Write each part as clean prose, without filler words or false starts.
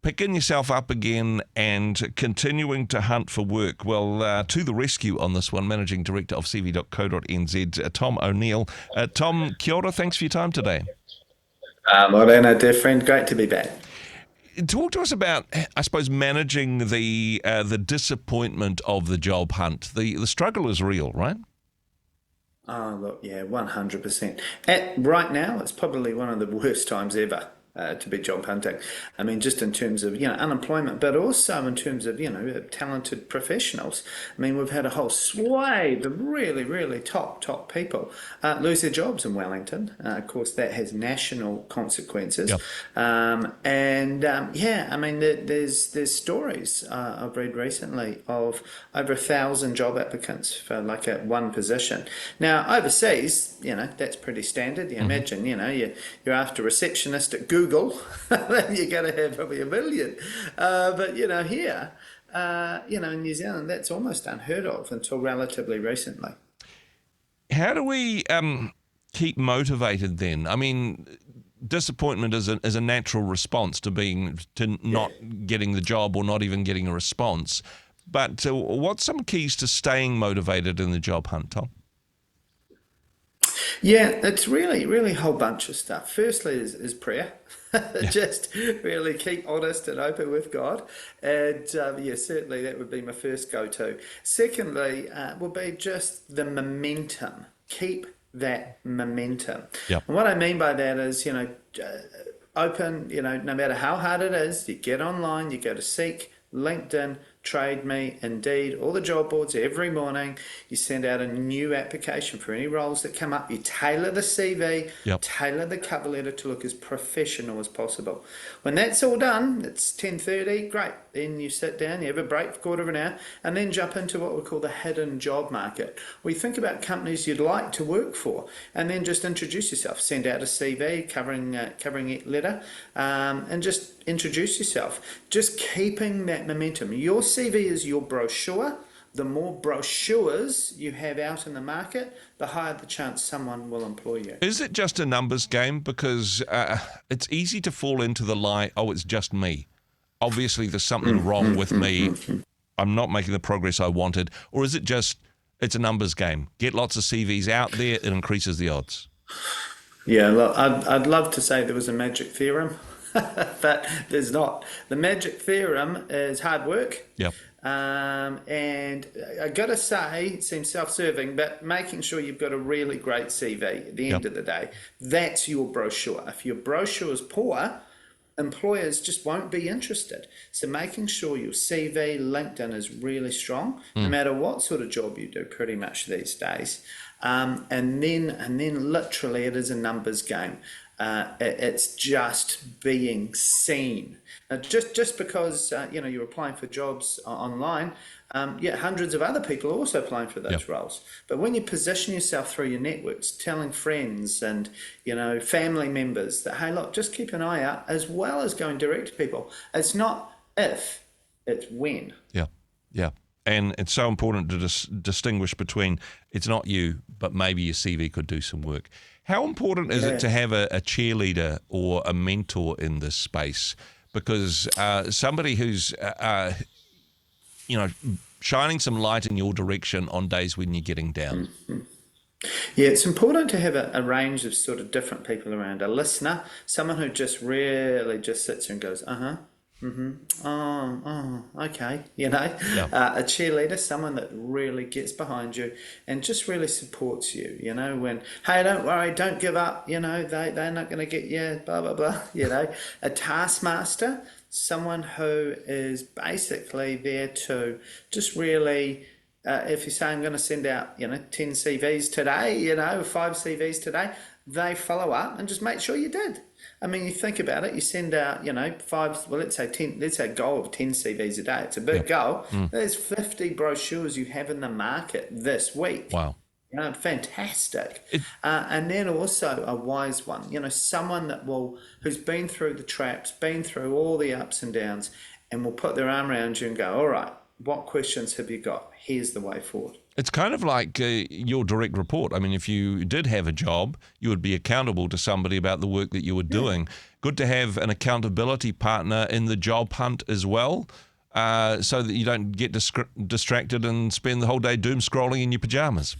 picking yourself up again and continuing to hunt for work. Well, to the rescue on this one, Managing Director of CV.co.nz, Tom O'Neill. Tom, kia ora, thanks for your time today. Morena, dear friend, great to be back. Talk to us about, I suppose, managing the disappointment of the job hunt. The struggle is real, right? Oh, look, yeah, 100%. Right now, it's probably one of the worst times ever to be job hunting. I mean, just in terms of, unemployment, but also in terms of, talented professionals. I mean, we've had a whole swathe of really, really top people lose their jobs in Wellington. Of course, that has national consequences. Yep. I mean, there's stories I've read recently of over 1,000 job applicants for like one position. Now, overseas, that's pretty standard. You imagine, you're after a receptionist at Google, then you're going to have probably 1 million. But, here, in New Zealand, that's almost unheard of until relatively recently. How do we keep motivated then? I mean, disappointment is a natural response to not getting the job or not even getting a response. But what's some keys to staying motivated in the job hunt, Tom? Yeah, it's really a whole bunch of stuff. Firstly is prayer. Just really keep honest and open with God. And certainly that would be my first go-to. Secondly, will be just the momentum. Keep that momentum. Yep. And what I mean by that is, open, no matter how hard it is, you get online, you go to Seek, LinkedIn, Trade Me, Indeed, all the job boards every morning. You send out a new application for any roles that come up. You tailor the CV, tailor the cover letter to look as professional as possible. When that's all done, it's 10:30, great. Then you sit down, you have a break for a quarter of an hour, and then jump into what we call the hidden job market. We think about companies you'd like to work for, and then just introduce yourself. Send out a CV, covering letter, and just introduce yourself. Just keeping that momentum. Your CV is your brochure. The more brochures you have out in the market, the higher the chance someone will employ you. Is it just a numbers game? Because it's easy to fall into the lie, oh, it's just me. Obviously, there's something wrong with me. I'm not making the progress I wanted. Or is it just, it's a numbers game? Get lots of CVs out there, it increases the odds. Yeah, look, I'd love to say there was a magic theorem, but there's not. The magic theorem is hard work. Yep. And I got to say, it seems self-serving, but making sure you've got a really great CV at the end of the day. That's your brochure. If your brochure is poor, employers just won't be interested. So making sure your CV, LinkedIn is really strong, no matter what sort of job you do pretty much these days. And then literally it is a numbers game. It's just being seen. Just because you're applying for jobs online, hundreds of other people are also applying for those roles. But when you position yourself through your networks, telling friends and family members that, hey, look, just keep an eye out, as well as going direct to people. It's not if, it's when. Yeah. And it's so important to distinguish between it's not you, but maybe your CV could do some work. How important is it to have a cheerleader or a mentor in this space? Because somebody who's, shining some light in your direction on days when you're getting down. Yeah, it's important to have a range of sort of different people around. A listener, someone who just really just sits there and goes, okay, a cheerleader, someone that really gets behind you and just really supports you, when, hey, don't worry, don't give up, they're not going to get you, blah, blah, blah, A taskmaster, someone who is basically there to just really, if you say I'm going to send out, 10 CVs today, 5 CVs today, they follow up and just make sure you did. I mean, you think about it, you send out, 5, well, let's say 10, let's say a goal of 10 CVs a day. It's a big goal. There's 50 brochures you have in the market this week. Wow. Fantastic. And then also a wise one, someone who's been through the traps, been through all the ups and downs, and will put their arm around you and go, all right, What questions have you got? Here's the way forward. It's kind of like your direct report. I mean, if you did have a job, you would be accountable to somebody about the work that you were doing. Good to have an accountability partner in the job hunt as well, so that you don't get distracted and spend the whole day doom scrolling in your pajamas.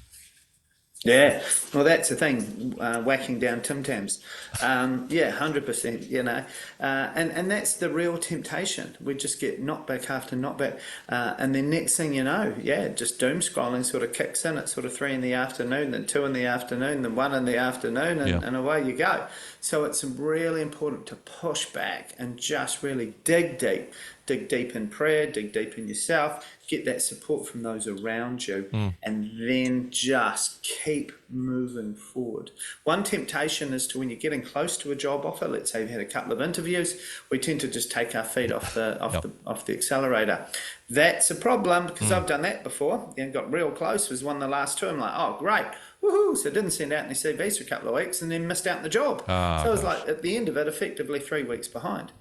Yeah, well, that's the thing, whacking down Tim Tams. Yeah, 100%, and that's the real temptation. We just get knockback after knockback. And then next thing you know, just doom scrolling sort of kicks in at sort of 3 in the afternoon, then 2 in the afternoon, then 1 in the afternoon, and away you go. So it's really important to push back and just really dig deep. Dig deep in prayer, dig deep in yourself, get that support from those around you, and then just keep moving forward. One temptation is to, when you're getting close to a job offer, let's say you've had a couple of interviews, we tend to just take our feet off the accelerator. That's a problem, because I've done that before and got real close. Was one of the last two. I'm like, oh, great. Woohoo! So didn't send out any CVs for a couple of weeks and then missed out on the job. So I was like, at the end of it, effectively 3 weeks behind.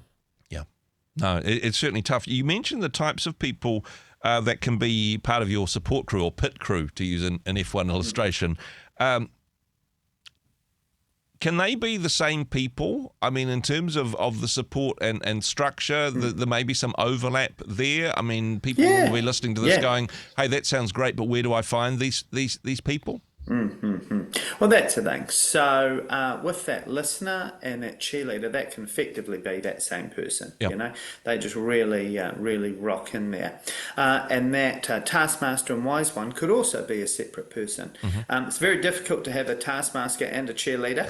No, it's certainly tough. You mentioned the types of people that can be part of your support crew or pit crew, to use an F1 illustration. Can they be the same people? I mean, in terms of the support and structure, there may be some overlap there. I mean, people will be listening to this going, hey, that sounds great, but where do I find these people? Well, that's the thing. So with that listener and that cheerleader, that can effectively be that same person. They just really rock in there. And that taskmaster and wise one could also be a separate person. It's very difficult to have a taskmaster and a cheerleader,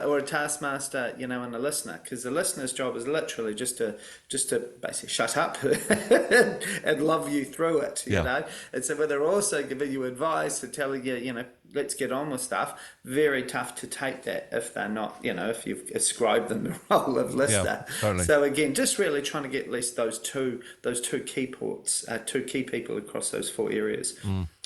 or a taskmaster, and a listener, because the listener's job is literally just to basically shut up and love you through it. And so, but they're also giving you advice and telling you, let's get on with stuff. Very tough to take that if they're not, if you've ascribed them the role of listener. Totally. So again, just really trying to get at least those two key ports, two key people across those 4 areas.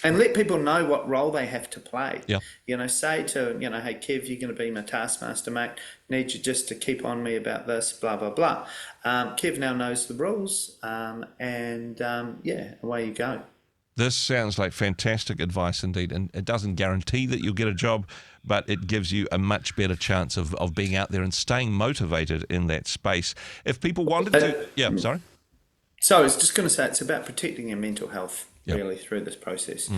And let people know what role they have to play. Say to, hey, Kev, you're going to be my taskmaster, mate. Need you just to keep on me about this, blah, blah, blah. Kev now knows the rules, and away you go. This sounds like fantastic advice indeed, and it doesn't guarantee that you'll get a job, but it gives you a much better chance of being out there and staying motivated in that space. If people wanted to... sorry? So I was just going to say, it's about protecting your mental health, really, through this process.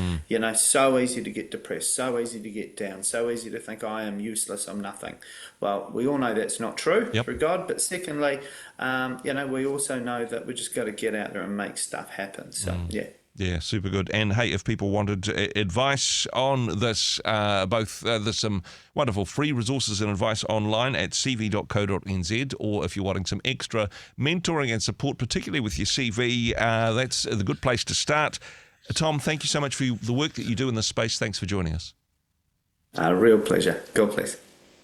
So easy to get depressed, so easy to get down, so easy to think, I am useless, I'm nothing. Well, we all know that's not true through God, but secondly, we also know that we just got to get out there and make stuff happen. So, Yeah, super good. And hey, if people wanted advice on this, there's some wonderful free resources and advice online at cv.co.nz, or if you're wanting some extra mentoring and support, particularly with your CV, that's the good place to start. Tom, thank you so much for the work that you do in this space. Thanks for joining us. Real pleasure. God bless.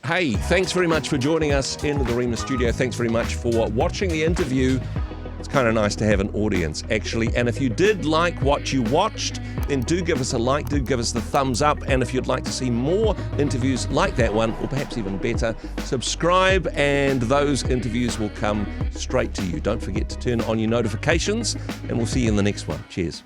Hey, thanks very much for joining us in the Rhema studio. Thanks very much for watching the interview. It's kind of nice to have an audience, actually. And if you did like what you watched, then do give us a like, do give us the thumbs up. And if you'd like to see more interviews like that one, or perhaps even better, subscribe and those interviews will come straight to you. Don't forget to turn on your notifications, and we'll see you in the next one. Cheers.